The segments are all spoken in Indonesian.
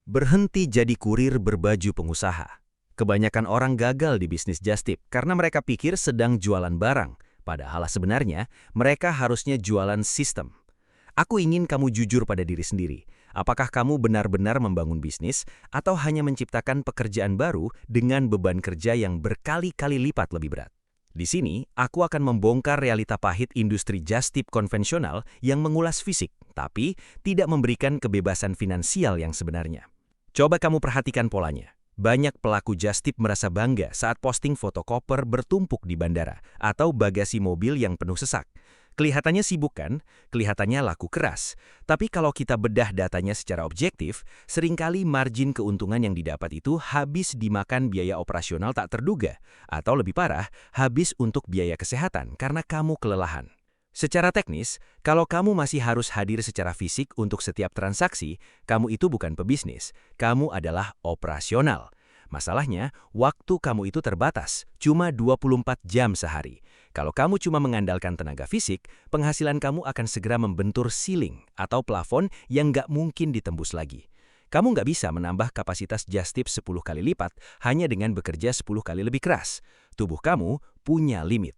Berhenti jadi kurir berbaju pengusaha. Kebanyakan orang gagal di bisnis just tip karena mereka pikir sedang jualan barang, padahal sebenarnya mereka harusnya jualan sistem. Aku ingin kamu jujur pada diri sendiri. Apakah kamu benar-benar membangun bisnis atau hanya menciptakan pekerjaan baru dengan beban kerja yang berkali-kali lipat lebih berat? Di sini, aku akan membongkar realita pahit industri just tip konvensional yang mengulas fisik, tapi tidak memberikan kebebasan finansial yang sebenarnya. Coba kamu perhatikan polanya. Banyak pelaku just tip merasa bangga saat posting foto koper bertumpuk di bandara atau bagasi mobil yang penuh sesak. Kelihatannya sibuk kan? Kelihatannya laku keras. Tapi kalau kita bedah datanya secara objektif, seringkali margin keuntungan yang didapat itu habis dimakan biaya operasional tak terduga. Atau lebih parah, habis untuk biaya kesehatan karena kamu kelelahan. Secara teknis, kalau kamu masih harus hadir secara fisik untuk setiap transaksi, kamu itu bukan pebisnis, kamu adalah operasional. Masalahnya, waktu kamu itu terbatas, cuma 24 jam sehari. Kalau kamu cuma mengandalkan tenaga fisik, penghasilan kamu akan segera membentur ceiling atau plafon yang nggak mungkin ditembus lagi. Kamu nggak bisa menambah kapasitas just tip 10 kali lipat hanya dengan bekerja 10 kali lebih keras. Tubuh kamu punya limit.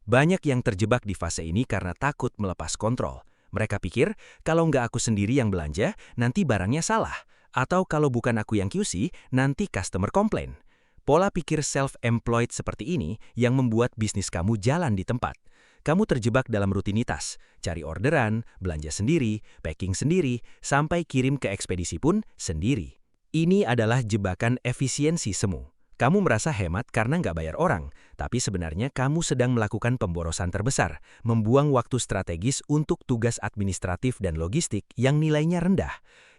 Banyak yang terjebak di fase ini karena takut melepas kontrol. Mereka pikir, kalau nggak aku sendiri yang belanja, nanti barangnya salah. Atau kalau bukan aku yang QC, nanti customer komplain. Pola pikir self-employed seperti ini yang membuat bisnis kamu jalan di tempat. Kamu terjebak dalam rutinitas, cari orderan, belanja sendiri, packing sendiri, sampai kirim ke ekspedisi pun sendiri. Ini adalah jebakan efisiensi semu. Kamu merasa hemat karena nggak bayar orang, tapi sebenarnya kamu sedang melakukan pemborosan terbesar, membuang waktu strategis untuk tugas administratif dan logistik yang nilainya rendah.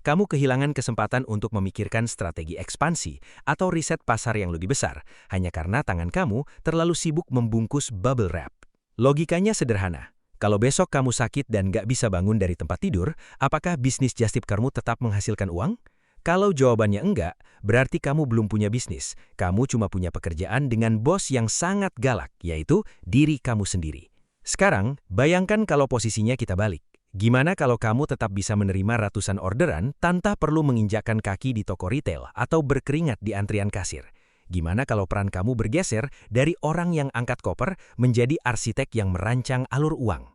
Kamu kehilangan kesempatan untuk memikirkan strategi ekspansi atau riset pasar yang lebih besar, hanya karena tangan kamu terlalu sibuk membungkus bubble wrap. Logikanya sederhana. Kalau besok kamu sakit dan nggak bisa bangun dari tempat tidur, apakah bisnis just tip kamu tetap menghasilkan uang? Kalau jawabannya enggak, berarti kamu belum punya bisnis. Kamu cuma punya pekerjaan dengan bos yang sangat galak, yaitu diri kamu sendiri. Sekarang, bayangkan kalau posisinya kita balik. Gimana kalau kamu tetap bisa menerima ratusan orderan tanpa perlu menginjakkan kaki di toko retail atau berkeringat di antrian kasir? Gimana kalau peran kamu bergeser dari orang yang angkat koper menjadi arsitek yang merancang alur uang?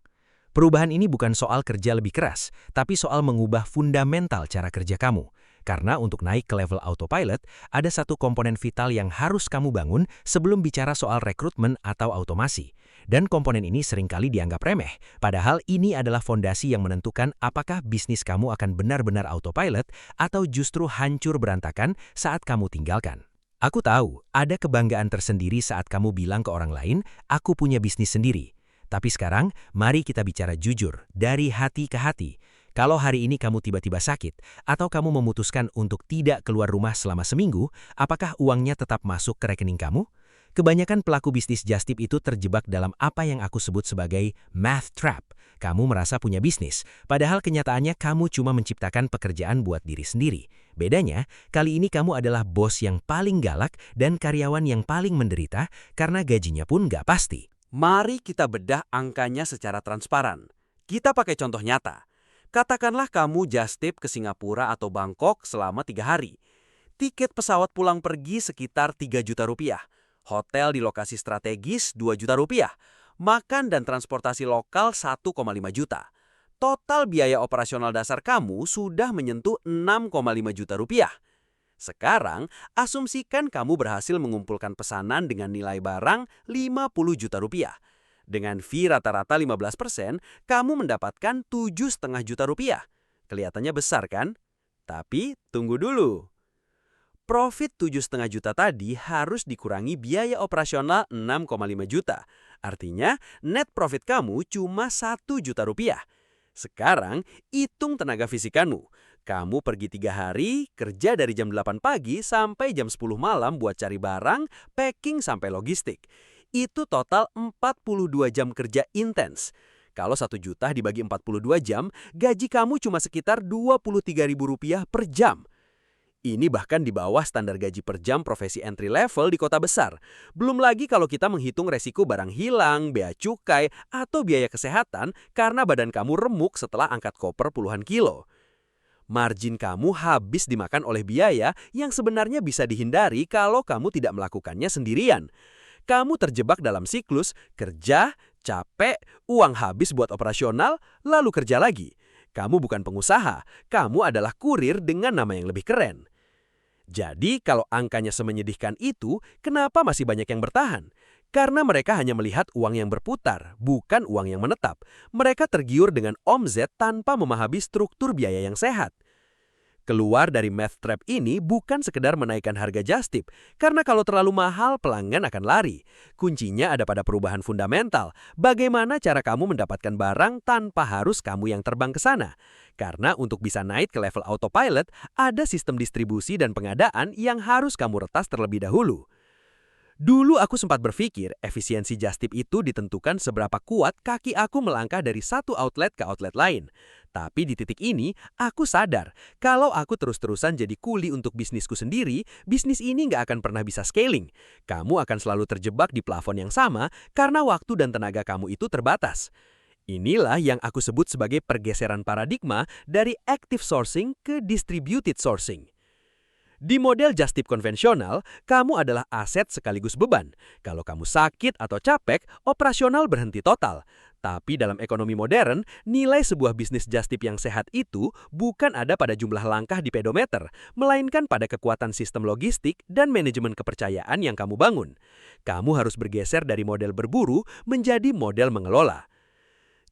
Perubahan ini bukan soal kerja lebih keras, tapi soal mengubah fundamental cara kerja kamu. Karena untuk naik ke level autopilot, ada satu komponen vital yang harus kamu bangun sebelum bicara soal rekrutmen atau automasi. Dan komponen ini seringkali dianggap remeh, padahal ini adalah fondasi yang menentukan apakah bisnis kamu akan benar-benar autopilot atau justru hancur berantakan saat kamu tinggalkan. Aku tahu, ada kebanggaan tersendiri saat kamu bilang ke orang lain, aku punya bisnis sendiri. Tapi sekarang, mari kita bicara jujur, dari hati ke hati. Kalau hari ini kamu tiba-tiba sakit, atau kamu memutuskan untuk tidak keluar rumah selama seminggu, apakah uangnya tetap masuk ke rekening kamu? Kebanyakan pelaku bisnis just tip itu terjebak dalam apa yang aku sebut sebagai math trap. Kamu merasa punya bisnis, padahal kenyataannya kamu cuma menciptakan pekerjaan buat diri sendiri. Bedanya, kali ini kamu adalah bos yang paling galak dan karyawan yang paling menderita karena gajinya pun nggak pasti. Mari kita bedah angkanya secara transparan. Kita pakai contoh nyata. Katakanlah kamu just tip ke Singapura atau Bangkok selama 3 hari. Tiket pesawat pulang pergi sekitar 3 juta rupiah. Hotel di lokasi strategis 2 juta rupiah. Makan dan transportasi lokal 1,5 juta. Total biaya operasional dasar kamu sudah menyentuh 6,5 juta rupiah. Sekarang, asumsikan kamu berhasil mengumpulkan pesanan dengan nilai barang 50 juta rupiah. Dengan fee rata-rata 15%, kamu mendapatkan 7,5 juta rupiah. Kelihatannya besar kan? Tapi tunggu dulu. Profit 7,5 juta tadi harus dikurangi biaya operasional 6,5 juta. Artinya, net profit kamu cuma 1 juta rupiah. Sekarang, hitung tenaga fisikanmu. Kamu pergi 3 hari, kerja dari jam 8 pagi sampai jam 10 malam buat cari barang, packing sampai logistik. Itu total 42 jam kerja intens. Kalau 1 juta dibagi 42 jam, gaji kamu cuma sekitar Rp23.000 per jam. Ini bahkan di bawah standar gaji per jam profesi entry level di kota besar. Belum lagi kalau kita menghitung resiko barang hilang, bea cukai, atau biaya kesehatan karena badan kamu remuk setelah angkat koper puluhan kilo. margin kamu habis dimakan oleh biaya yang sebenarnya bisa dihindari kalau kamu tidak melakukannya sendirian. Kamu terjebak dalam siklus kerja, capek, uang habis buat operasional, lalu kerja lagi. Kamu bukan pengusaha, kamu adalah kurir dengan nama yang lebih keren. Jadi, kalau angkanya semenyedihkan itu, kenapa masih banyak yang bertahan? Karena mereka hanya melihat uang yang berputar, bukan uang yang menetap. Mereka tergiur dengan omzet tanpa memahami struktur biaya yang sehat. Keluar dari math trap ini bukan sekedar menaikkan harga just tip, karena kalau terlalu mahal pelanggan akan lari. Kuncinya ada pada perubahan fundamental, bagaimana cara kamu mendapatkan barang tanpa harus kamu yang terbang ke sana. Karena untuk bisa naik ke level autopilot, ada sistem distribusi dan pengadaan yang harus kamu retas terlebih dahulu. Dulu aku sempat berpikir efisiensi just tip itu ditentukan seberapa kuat kaki aku melangkah dari satu outlet ke outlet lain. Tapi di titik ini, aku sadar kalau aku terus-terusan jadi kuli untuk bisnisku sendiri, bisnis ini nggak akan pernah bisa scaling. Kamu akan selalu terjebak di plafon yang sama karena waktu dan tenaga kamu itu terbatas. Inilah yang aku sebut sebagai pergeseran paradigma dari active sourcing ke distributed sourcing. Di model just tip konvensional, kamu adalah aset sekaligus beban. Kalau kamu sakit atau capek, operasional berhenti total. Tapi dalam ekonomi modern, nilai sebuah bisnis just tip yang sehat itu bukan ada pada jumlah langkah di pedometer, melainkan pada kekuatan sistem logistik dan manajemen kepercayaan yang kamu bangun. Kamu harus bergeser dari model berburu menjadi model mengelola.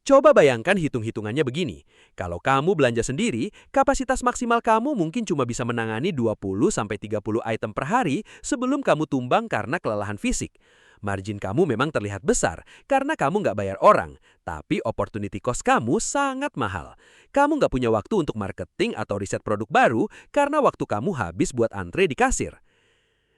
Coba bayangkan hitung-hitungannya begini. Kalau kamu belanja sendiri, kapasitas maksimal kamu mungkin cuma bisa menangani 20-30 item per hari sebelum kamu tumbang karena kelelahan fisik. Margin kamu memang terlihat besar karena kamu nggak bayar orang, tapi opportunity cost kamu sangat mahal. Kamu nggak punya waktu untuk marketing atau riset produk baru karena waktu kamu habis buat antre di kasir.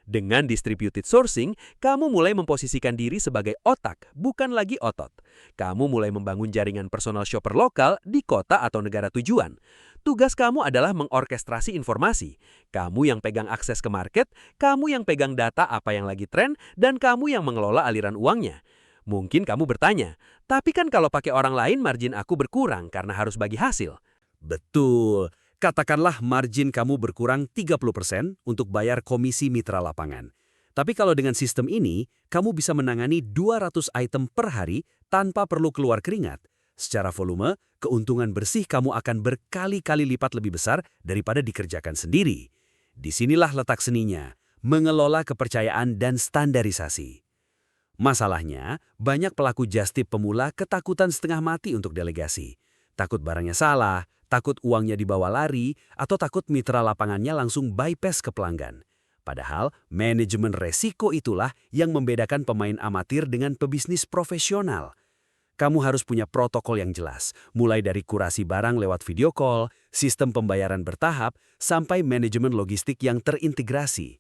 Dengan distributed sourcing, kamu mulai memposisikan diri sebagai otak, bukan lagi otot. Kamu mulai membangun jaringan personal shopper lokal di kota atau negara tujuan. Tugas kamu adalah mengorkestrasi informasi. Kamu yang pegang akses ke market, kamu yang pegang data apa yang lagi tren, dan kamu yang mengelola aliran uangnya. Mungkin kamu bertanya, tapi kan kalau pakai orang lain margin aku berkurang karena harus bagi hasil. Betul. Katakanlah margin kamu berkurang 30% untuk bayar komisi mitra lapangan. Tapi kalau dengan sistem ini, kamu bisa menangani 200 item per hari tanpa perlu keluar keringat. Secara volume, keuntungan bersih kamu akan berkali-kali lipat lebih besar daripada dikerjakan sendiri. Disinilah letak seninya, mengelola kepercayaan dan standarisasi. Masalahnya, banyak pelaku just tip pemula ketakutan setengah mati untuk delegasi. Takut barangnya salah, takut uangnya dibawa lari, atau takut mitra lapangannya langsung bypass ke pelanggan. Padahal, manajemen resiko itulah yang membedakan pemain amatir dengan pebisnis profesional. Kamu harus punya protokol yang jelas, mulai dari kurasi barang lewat video call, sistem pembayaran bertahap, sampai manajemen logistik yang terintegrasi.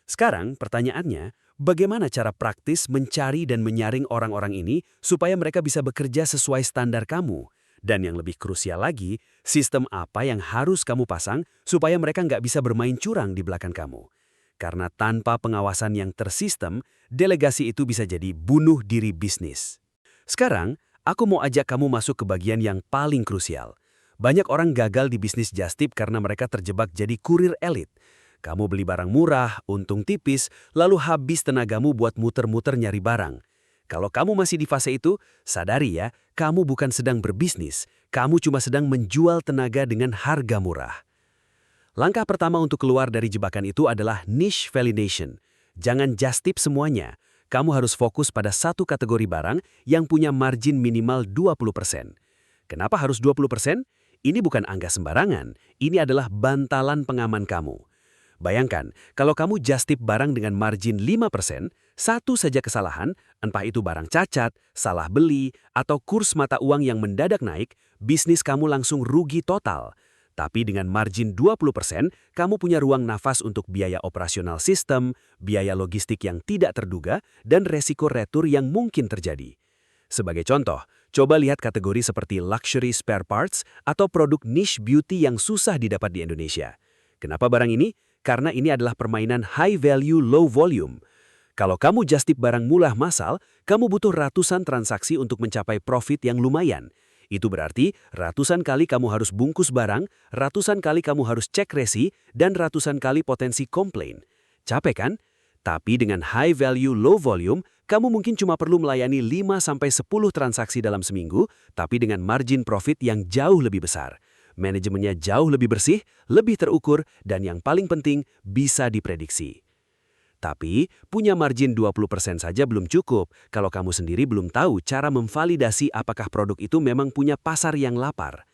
Sekarang, pertanyaannya, bagaimana cara praktis mencari dan menyaring orang-orang ini supaya mereka bisa bekerja sesuai standar kamu? Dan yang lebih krusial lagi, sistem apa yang harus kamu pasang supaya mereka nggak bisa bermain curang di belakang kamu. Karena tanpa pengawasan yang tersistem, delegasi itu bisa jadi bunuh diri bisnis. Sekarang, aku mau ajak kamu masuk ke bagian yang paling krusial. Banyak orang gagal di bisnis just tip karena mereka terjebak jadi kurir elit. Kamu beli barang murah, untung tipis, lalu habis tenagamu buat muter-muter nyari barang. Kalau kamu masih di fase itu, sadari ya, kamu bukan sedang berbisnis, kamu cuma sedang menjual tenaga dengan harga murah. Langkah pertama untuk keluar dari jebakan itu adalah niche validation. Jangan just tip semuanya, kamu harus fokus pada satu kategori barang yang punya margin minimal 20%. Kenapa harus 20%? Ini bukan angka sembarangan, ini adalah bantalan pengaman kamu. Bayangkan, kalau kamu just tip barang dengan margin 5%, satu saja kesalahan, entah itu barang cacat, salah beli, atau kurs mata uang yang mendadak naik, bisnis kamu langsung rugi total. Tapi dengan margin 20%, kamu punya ruang nafas untuk biaya operasional sistem, biaya logistik yang tidak terduga, dan resiko retur yang mungkin terjadi. Sebagai contoh, coba lihat kategori seperti luxury spare parts atau produk niche beauty yang susah didapat di Indonesia. Kenapa barang ini? Karena ini adalah permainan high value, low volume. Kalau kamu just tip barang murah massal, kamu butuh ratusan transaksi untuk mencapai profit yang lumayan. Itu berarti ratusan kali kamu harus bungkus barang, ratusan kali kamu harus cek resi, dan ratusan kali potensi komplain. Capek kan? Tapi dengan high value, low volume, kamu mungkin cuma perlu melayani 5-10 transaksi dalam seminggu, tapi dengan margin profit yang jauh lebih besar. Manajemennya jauh lebih bersih, lebih terukur, dan yang paling penting, bisa diprediksi. Tapi, punya margin 20% saja belum cukup kalau kamu sendiri belum tahu cara memvalidasi apakah produk itu memang punya pasar yang lapar.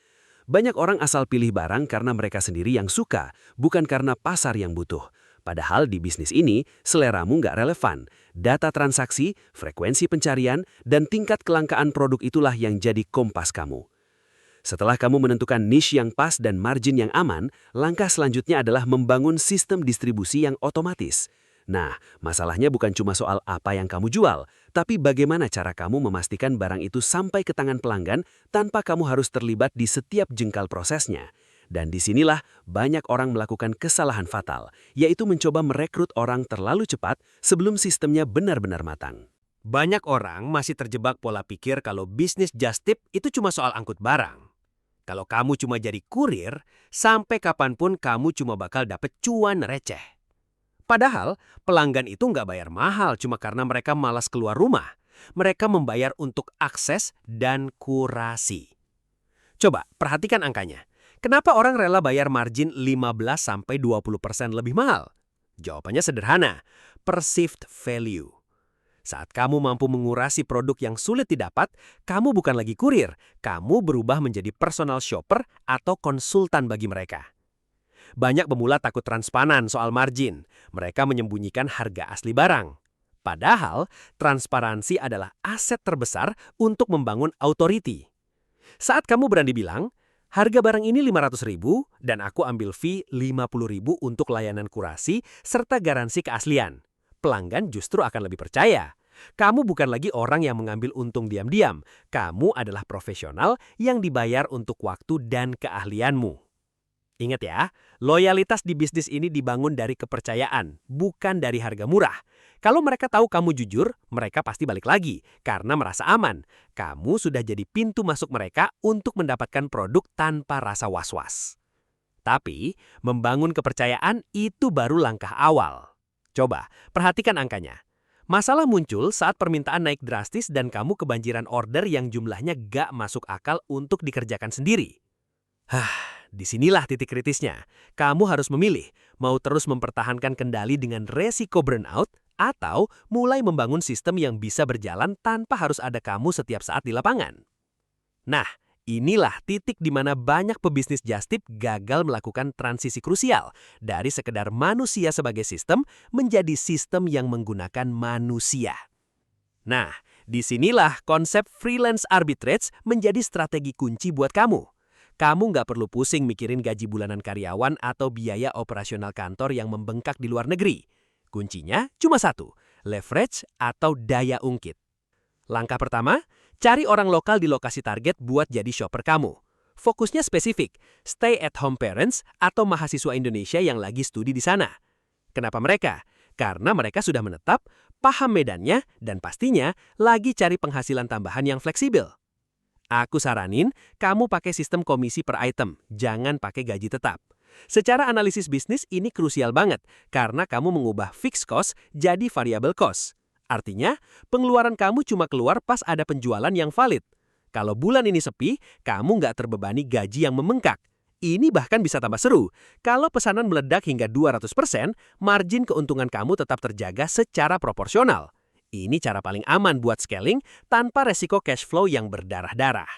Banyak orang asal pilih barang karena mereka sendiri yang suka, bukan karena pasar yang butuh. Padahal di bisnis ini, seleramu nggak relevan. Data transaksi, frekuensi pencarian, dan tingkat kelangkaan produk itulah yang jadi kompas kamu. Setelah kamu menentukan niche yang pas dan margin yang aman, langkah selanjutnya adalah membangun sistem distribusi yang otomatis. Nah, masalahnya bukan cuma soal apa yang kamu jual, tapi bagaimana cara kamu memastikan barang itu sampai ke tangan pelanggan tanpa kamu harus terlibat di setiap jengkal prosesnya. Dan disinilah banyak orang melakukan kesalahan fatal, yaitu mencoba merekrut orang terlalu cepat sebelum sistemnya benar-benar matang. Banyak orang masih terjebak pola pikir kalau bisnis just tip itu cuma soal angkut barang. Kalau kamu cuma jadi kurir, sampai kapanpun kamu cuma bakal dapet cuan receh. Padahal, pelanggan itu nggak bayar mahal cuma karena mereka malas keluar rumah. Mereka membayar untuk akses dan kurasi. Coba, perhatikan angkanya. Kenapa orang rela bayar margin 15-20% lebih mahal? Jawabannya sederhana, perceived value. Saat kamu mampu mengurasi produk yang sulit didapat, kamu bukan lagi kurir, kamu berubah menjadi personal shopper atau konsultan bagi mereka. Banyak pemula takut transparan soal margin. Mereka menyembunyikan harga asli barang. Padahal, transparansi adalah aset terbesar untuk membangun authority. Saat kamu berani bilang, harga barang ini 500.000 dan aku ambil fee 50.000 untuk layanan kurasi serta garansi keaslian. Pelanggan justru akan lebih percaya. Kamu bukan lagi orang yang mengambil untung diam-diam. Kamu adalah profesional yang dibayar untuk waktu dan keahlianmu. Ingat ya, loyalitas di bisnis ini dibangun dari kepercayaan, bukan dari harga murah. Kalau mereka tahu kamu jujur, mereka pasti balik lagi karena merasa aman. Kamu sudah jadi pintu masuk mereka untuk mendapatkan produk tanpa rasa was-was. Tapi, membangun kepercayaan itu baru langkah awal. Coba, perhatikan angkanya. Masalah muncul saat permintaan naik drastis dan kamu kebanjiran order yang jumlahnya gak masuk akal untuk dikerjakan sendiri. Disinilah titik kritisnya. Kamu harus memilih, mau terus mempertahankan kendali dengan resiko burnout, atau mulai membangun sistem yang bisa berjalan tanpa harus ada kamu setiap saat di lapangan. Nah, inilah titik di mana banyak pebisnis just tip gagal melakukan transisi krusial dari sekedar manusia sebagai sistem menjadi sistem yang menggunakan manusia. Nah, disinilah konsep freelance arbitrage menjadi strategi kunci buat kamu. Kamu nggak perlu pusing mikirin gaji bulanan karyawan atau biaya operasional kantor yang membengkak di luar negeri. Kuncinya cuma satu, leverage atau daya ungkit. Langkah pertama, cari orang lokal di lokasi target buat jadi shopper kamu. Fokusnya spesifik, stay at home parents atau mahasiswa Indonesia yang lagi studi di sana. Kenapa mereka? Karena mereka sudah menetap, paham medannya, dan pastinya lagi cari penghasilan tambahan yang fleksibel. Aku saranin, kamu pakai sistem komisi per item, jangan pakai gaji tetap. Secara analisis bisnis ini krusial banget, karena kamu mengubah fixed cost jadi variable cost. Artinya, pengeluaran kamu cuma keluar pas ada penjualan yang valid. Kalau bulan ini sepi, kamu nggak terbebani gaji yang membengkak. Ini bahkan bisa tambah seru. Kalau pesanan meledak hingga 200%, margin keuntungan kamu tetap terjaga secara proporsional. Ini cara paling aman buat scaling tanpa resiko cash flow yang berdarah-darah.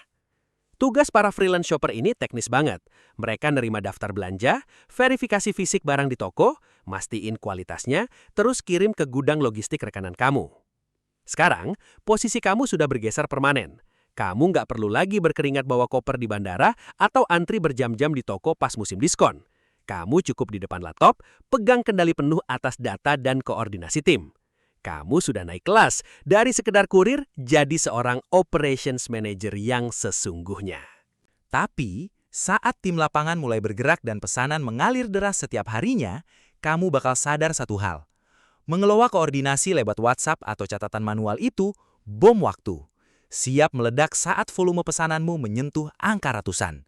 Tugas para freelance shopper ini teknis banget. Mereka nerima daftar belanja, verifikasi fisik barang di toko, mastiin kualitasnya, terus kirim ke gudang logistik rekanan kamu. Sekarang, posisi kamu sudah bergeser permanen. Kamu nggak perlu lagi berkeringat bawa koper di bandara atau antri berjam-jam di toko pas musim diskon. Kamu cukup di depan laptop, pegang kendali penuh atas data dan koordinasi tim. Kamu sudah naik kelas dari sekedar kurir jadi seorang operations manager yang sesungguhnya. Tapi, saat tim lapangan mulai bergerak dan pesanan mengalir deras setiap harinya, kamu bakal sadar satu hal. Mengelola koordinasi lewat WhatsApp atau catatan manual itu bom waktu. siap meledak saat volume pesananmu menyentuh angka ratusan.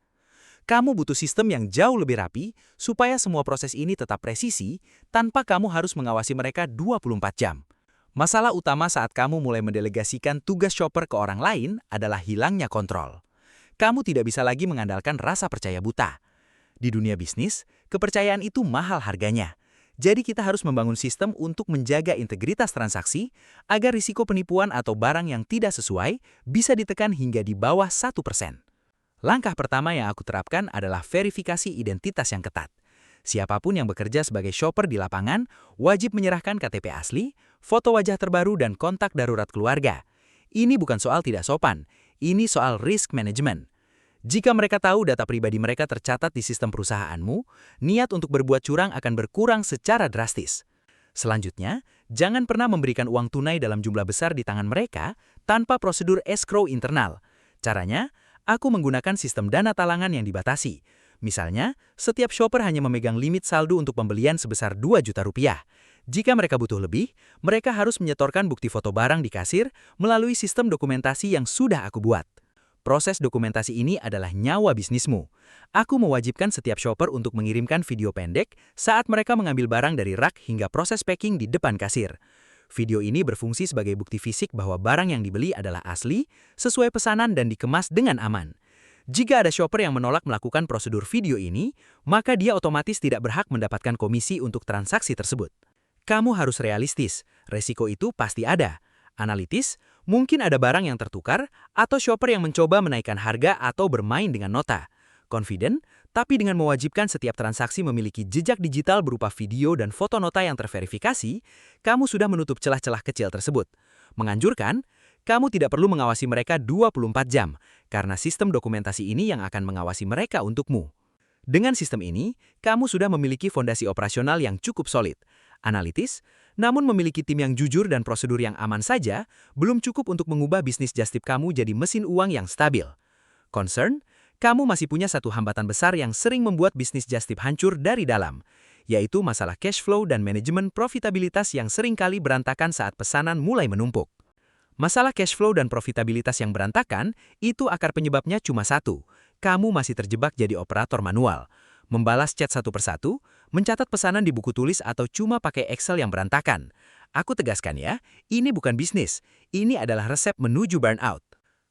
Kamu butuh sistem yang jauh lebih rapi supaya semua proses ini tetap presisi tanpa kamu harus mengawasi mereka 24 jam. Masalah utama saat kamu mulai mendelegasikan tugas shopper ke orang lain adalah hilangnya kontrol. Kamu tidak bisa lagi mengandalkan rasa percaya buta. Di dunia bisnis, kepercayaan itu mahal harganya. Jadi kita harus membangun sistem untuk menjaga integritas transaksi agar risiko penipuan atau barang yang tidak sesuai bisa ditekan hingga di bawah 1%. Langkah pertama yang aku terapkan adalah verifikasi identitas yang ketat. Siapapun yang bekerja sebagai shopper di lapangan wajib menyerahkan KTP asli, foto wajah terbaru, dan kontak darurat keluarga. Ini bukan soal tidak sopan, ini soal risk management. Jika mereka tahu data pribadi mereka tercatat di sistem perusahaanmu, niat untuk berbuat curang akan berkurang secara drastis. Selanjutnya, jangan pernah memberikan uang tunai dalam jumlah besar di tangan mereka tanpa prosedur escrow internal. Caranya, aku menggunakan sistem dana talangan yang dibatasi. Misalnya, setiap shopper hanya memegang limit saldo untuk pembelian sebesar 2 juta rupiah. Jika mereka butuh lebih, mereka harus menyetorkan bukti foto barang di kasir melalui sistem dokumentasi yang sudah aku buat. Proses dokumentasi ini adalah nyawa bisnismu. Aku mewajibkan setiap shopper untuk mengirimkan video pendek saat mereka mengambil barang dari rak hingga proses packing di depan kasir. Video ini berfungsi sebagai bukti fisik bahwa barang yang dibeli adalah asli, sesuai pesanan dan dikemas dengan aman. Jika ada shopper yang menolak melakukan prosedur video ini, maka dia otomatis tidak berhak mendapatkan komisi untuk transaksi tersebut. Kamu harus realistis, resiko itu pasti ada. Analitis, mungkin ada barang yang tertukar, atau shopper yang mencoba menaikkan harga atau bermain dengan nota. Confident, tapi dengan mewajibkan setiap transaksi memiliki jejak digital berupa video dan foto nota yang terverifikasi, kamu sudah menutup celah-celah kecil tersebut. Menganjurkan, kamu tidak perlu mengawasi mereka 24 jam, karena sistem dokumentasi ini yang akan mengawasi mereka untukmu. Dengan sistem ini, kamu sudah memiliki fondasi operasional yang cukup solid. Analitis, namun memiliki tim yang jujur dan prosedur yang aman saja, belum cukup untuk mengubah bisnis Justip kamu jadi mesin uang yang stabil. Concern, kamu masih punya satu hambatan besar yang sering membuat bisnis Justip hancur dari dalam, yaitu masalah cash flow dan manajemen profitabilitas yang seringkali berantakan saat pesanan mulai menumpuk. Masalah cash flow dan profitabilitas yang berantakan, itu akar penyebabnya cuma satu. Kamu masih terjebak jadi operator manual. Membalas chat satu persatu, mencatat pesanan di buku tulis atau cuma pakai Excel yang berantakan. Aku tegaskan ya, ini bukan bisnis. Ini adalah resep menuju burnout.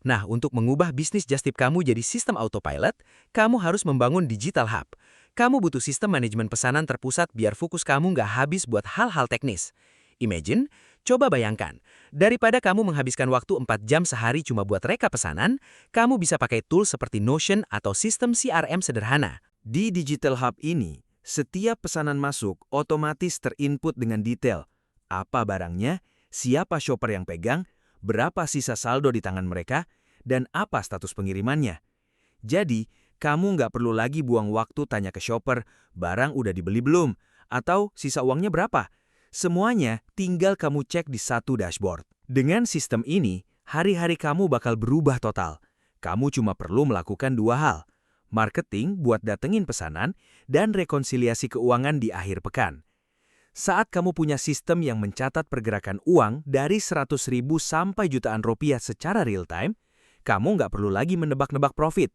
Nah, untuk mengubah bisnis Justip kamu jadi sistem autopilot, kamu harus membangun digital hub. Kamu butuh sistem manajemen pesanan terpusat biar fokus kamu nggak habis buat hal-hal teknis. Imagine, coba bayangkan, daripada kamu menghabiskan waktu 4 jam sehari cuma buat reka pesanan, kamu bisa pakai tool seperti Notion atau sistem CRM sederhana. Di Digital Hub ini, setiap pesanan masuk otomatis terinput dengan detail. Apa barangnya, siapa shopper yang pegang, berapa sisa saldo di tangan mereka, dan apa status pengirimannya. Jadi, kamu nggak perlu lagi buang waktu tanya ke shopper, barang udah dibeli belum, atau sisa uangnya berapa. Semuanya tinggal kamu cek di satu dashboard. Dengan sistem ini, hari-hari kamu bakal berubah total. Kamu cuma perlu melakukan 2 hal. Marketing buat datengin pesanan, dan rekonsiliasi keuangan di akhir pekan. Saat kamu punya sistem yang mencatat pergerakan uang dari 100.000 sampai jutaan rupiah secara real-time, kamu nggak perlu lagi menebak-nebak profit.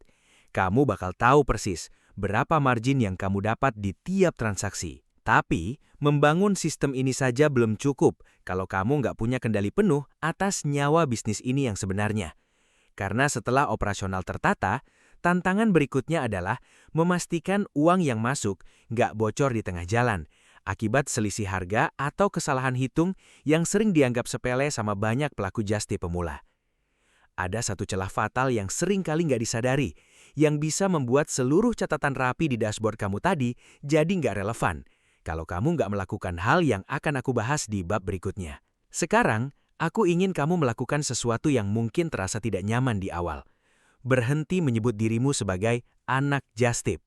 Kamu bakal tahu persis berapa margin yang kamu dapat di tiap transaksi. Tapi, membangun sistem ini saja belum cukup kalau kamu nggak punya kendali penuh atas nyawa bisnis ini yang sebenarnya. Karena setelah operasional tertata, tantangan berikutnya adalah memastikan uang yang masuk nggak bocor di tengah jalan, akibat selisih harga atau kesalahan hitung yang sering dianggap sepele sama banyak pelaku Justip pemula. Ada satu celah fatal yang sering kali nggak disadari, yang bisa membuat seluruh catatan rapi di dashboard kamu tadi jadi nggak relevan, kalau kamu nggak melakukan hal yang akan aku bahas di bab berikutnya. Sekarang, aku ingin kamu melakukan sesuatu yang mungkin terasa tidak nyaman di awal. Berhenti menyebut dirimu sebagai anak Justip.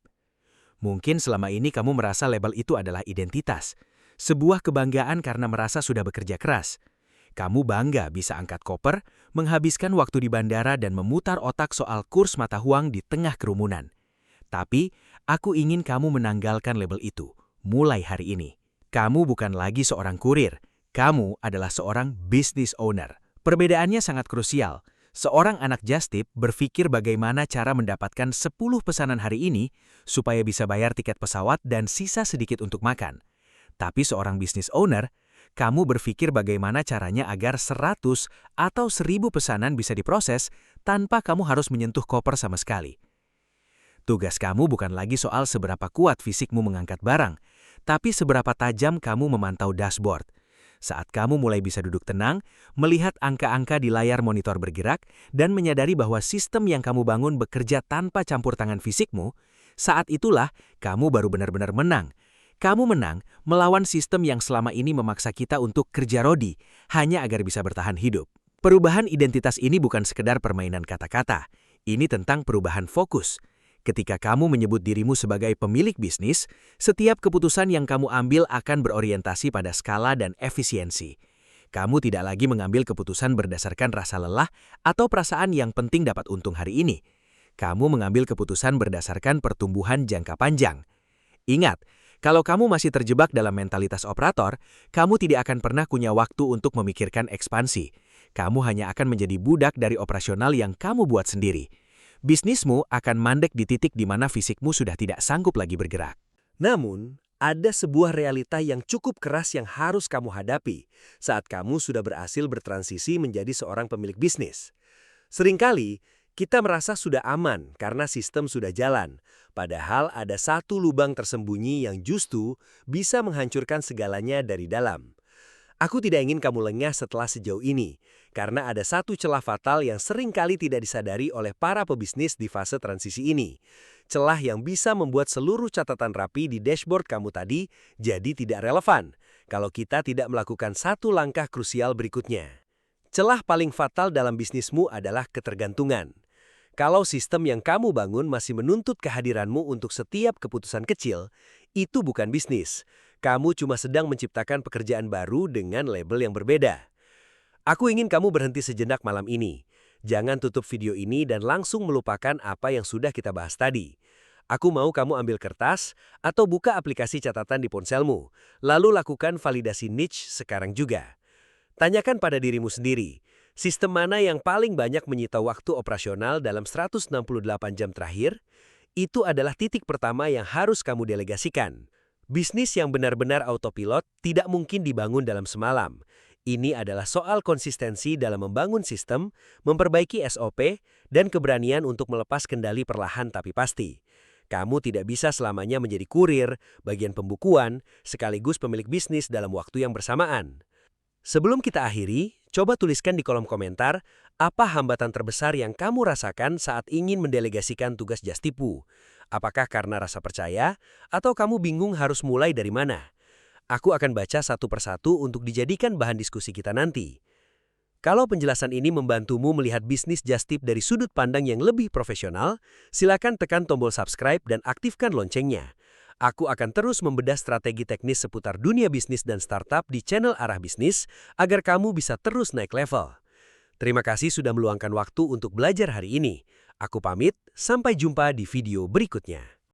Mungkin selama ini kamu merasa label itu adalah identitas, sebuah kebanggaan karena merasa sudah bekerja keras. Kamu bangga bisa angkat koper, menghabiskan waktu di bandara dan memutar otak soal kurs mata uang di tengah kerumunan. Tapi, aku ingin kamu menanggalkan label itu, mulai hari ini. Kamu bukan lagi seorang kurir, kamu adalah seorang business owner. Perbedaannya sangat krusial. Seorang anak just tip berpikir bagaimana cara mendapatkan 10 pesanan hari ini supaya bisa bayar tiket pesawat dan sisa sedikit untuk makan. Tapi seorang business owner, kamu berpikir bagaimana caranya agar 100 atau 1000 pesanan bisa diproses tanpa kamu harus menyentuh koper sama sekali. Tugas kamu bukan lagi soal seberapa kuat fisikmu mengangkat barang, tapi seberapa tajam kamu memantau dashboard. Saat kamu mulai bisa duduk tenang, melihat angka-angka di layar monitor bergerak, dan menyadari bahwa sistem yang kamu bangun bekerja tanpa campur tangan fisikmu, saat itulah kamu baru benar-benar menang. Kamu menang melawan sistem yang selama ini memaksa kita untuk kerja rodi, hanya agar bisa bertahan hidup. Perubahan identitas ini bukan sekedar permainan kata-kata. Ini tentang perubahan fokus. Ketika kamu menyebut dirimu sebagai pemilik bisnis, setiap keputusan yang kamu ambil akan berorientasi pada skala dan efisiensi. Kamu tidak lagi mengambil keputusan berdasarkan rasa lelah atau perasaan yang penting dapat untung hari ini. Kamu mengambil keputusan berdasarkan pertumbuhan jangka panjang. Ingat, kalau kamu masih terjebak dalam mentalitas operator, kamu tidak akan pernah punya waktu untuk memikirkan ekspansi. Kamu hanya akan menjadi budak dari operasional yang kamu buat sendiri. Bisnismu akan mandek di titik di mana fisikmu sudah tidak sanggup lagi bergerak. Namun, ada sebuah realita yang cukup keras yang harus kamu hadapi saat kamu sudah berhasil bertransisi menjadi seorang pemilik bisnis. Seringkali, kita merasa sudah aman karena sistem sudah jalan, padahal ada satu lubang tersembunyi yang justru bisa menghancurkan segalanya dari dalam. Aku tidak ingin kamu lengah setelah sejauh ini, karena ada satu celah fatal yang seringkali tidak disadari oleh para pebisnis di fase transisi ini. Celah yang bisa membuat seluruh catatan rapi di dashboard kamu tadi jadi tidak relevan kalau kita tidak melakukan satu langkah krusial berikutnya. Celah paling fatal dalam bisnismu adalah ketergantungan. Kalau sistem yang kamu bangun masih menuntut kehadiranmu untuk setiap keputusan kecil, itu bukan bisnis. Kamu cuma sedang menciptakan pekerjaan baru dengan label yang berbeda. Aku ingin kamu berhenti sejenak malam ini. Jangan tutup video ini dan langsung melupakan apa yang sudah kita bahas tadi. Aku mau kamu ambil kertas atau buka aplikasi catatan di ponselmu, lalu lakukan validasi niche sekarang juga. Tanyakan pada dirimu sendiri, sistem mana yang paling banyak menyita waktu operasional dalam 168 jam terakhir? Itu adalah titik pertama yang harus kamu delegasikan. Bisnis yang benar-benar autopilot tidak mungkin dibangun dalam semalam. Ini adalah soal konsistensi dalam membangun sistem, memperbaiki SOP, dan keberanian untuk melepas kendali perlahan tapi pasti. Kamu tidak bisa selamanya menjadi kurir, bagian pembukuan, sekaligus pemilik bisnis dalam waktu yang bersamaan. Sebelum kita akhiri, coba tuliskan di kolom komentar apa hambatan terbesar yang kamu rasakan saat ingin mendelegasikan tugas Justipu. Apakah karena rasa percaya, atau kamu bingung harus mulai dari mana? Aku akan baca satu persatu untuk dijadikan bahan diskusi kita nanti. Kalau penjelasan ini membantumu melihat bisnis Justip dari sudut pandang yang lebih profesional, silakan tekan tombol subscribe dan aktifkan loncengnya. Aku akan terus membedah strategi teknis seputar dunia bisnis dan startup di channel Arah Bisnis agar kamu bisa terus naik level. Terima kasih sudah meluangkan waktu untuk belajar hari ini. Aku pamit, sampai jumpa di video berikutnya.